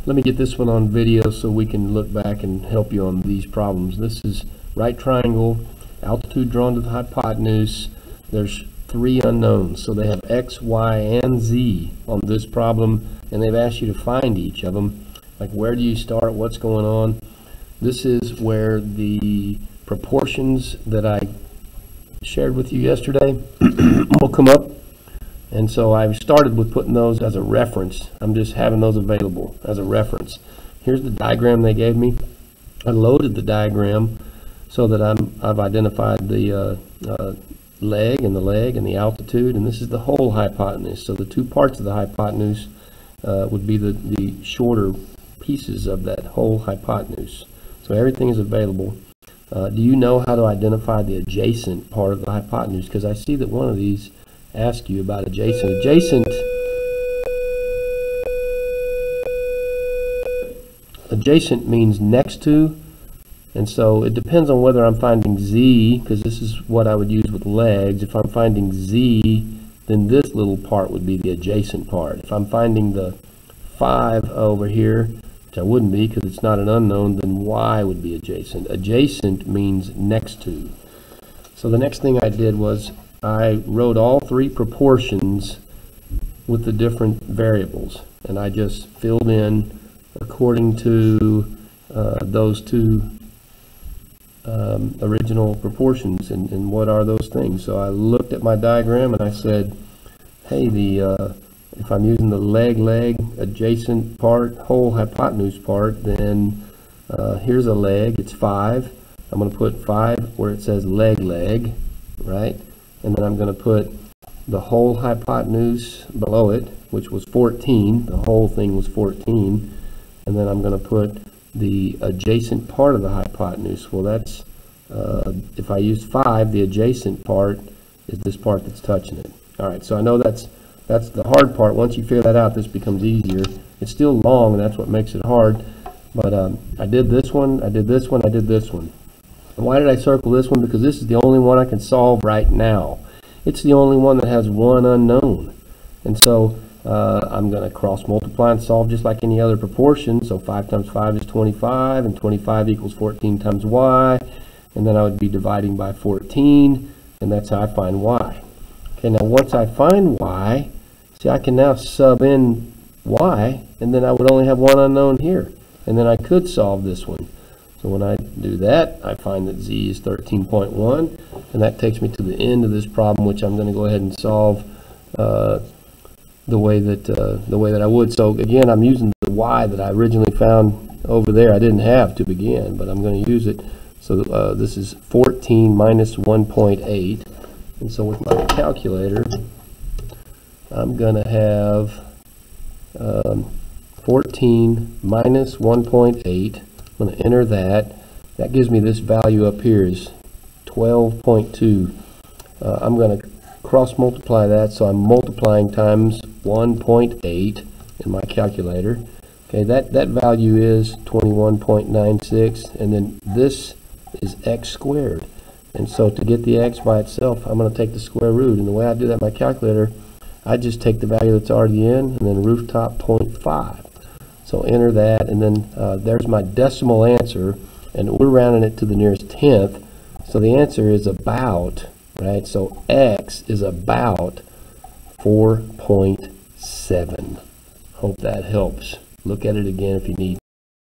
Let me get this one on video so we can look back and help you on these problems. This is right triangle, altitude drawn to the hypotenuse. There's three unknowns, so they have x, y, and z on this problem, and they've asked you to find each of them. Like, where do you start, what's going on? This is where the proportions that I shared with you yesterday will come up, and so I started with putting those as a reference. I'm just having those available as a reference. Here's the diagram they gave me. I loaded the diagram so that I've identified the leg and the altitude, and this is the whole hypotenuse. So the two parts of the hypotenuse would be the shorter pieces of that whole hypotenuse. So everything is available. Do you know how to identify the adjacent part of the hypotenuse? Because I see that one of these asks you about adjacent. Adjacent means next to, and so it depends on whether I'm finding z, because this is what I would use with legs. If I'm finding z, then this little part would be the adjacent part. If I'm finding the 5 over here, which I wouldn't be because it's not an unknown, then y would be adjacent. Adjacent means next to. So the next thing I did was I wrote all three proportions with the different variables, and I just filled in according to those two original proportions, and what are those things. So I looked at my diagram and I said, hey, if I'm using the leg adjacent part, whole hypotenuse part, then here's a leg, it's 5. I'm going to put 5 where it says leg, right? And then I'm going to put the whole hypotenuse below it, which was 14. The whole thing was 14. And then I'm going to put the adjacent part of the hypotenuse. Well, that's, if I use 5, the adjacent part is this part that's touching it. All right, so I know that's the hard part. Once you figure that out, this becomes easier. It's still long, and that's what makes it hard. But I did this one, I did this one, I did this one. And why did I circle this one? Because this is the only one I can solve right now. It's the only one that has one unknown. And so I'm going to cross multiply and solve just like any other proportion. So 5 times 5 is 25, and 25 equals 14 times y. And then I would be dividing by 14, and that's how I find y. Okay, now once I find y, see, I can now sub in y, and then I would only have one unknown here. And then I could solve this one. So when I do that, I find that z is 13.1, and that takes me to the end of this problem, which I'm going to go ahead and solve the way that I would. So again, I'm using the y that I originally found over there. I didn't have to begin, but I'm going to use it. So this is 14 minus 1.8, and so with my calculator, I'm going to have 14 minus 1.8. I'm going to enter that. That gives me this value up here is 12.2. I'm going to cross multiply that, so I'm multiplying times 1.8 in my calculator. Okay, that value is 21.96, and then this is x squared. And so to get the x by itself, I'm going to take the square root. And the way I do that in my calculator, I just take the value that's already in, and then rooftop 0.5. So enter that, and then there's my decimal answer, and we're rounding it to the nearest tenth. So the answer is about, right? So x is about 4.7. Hope that helps. Look at it again if you need.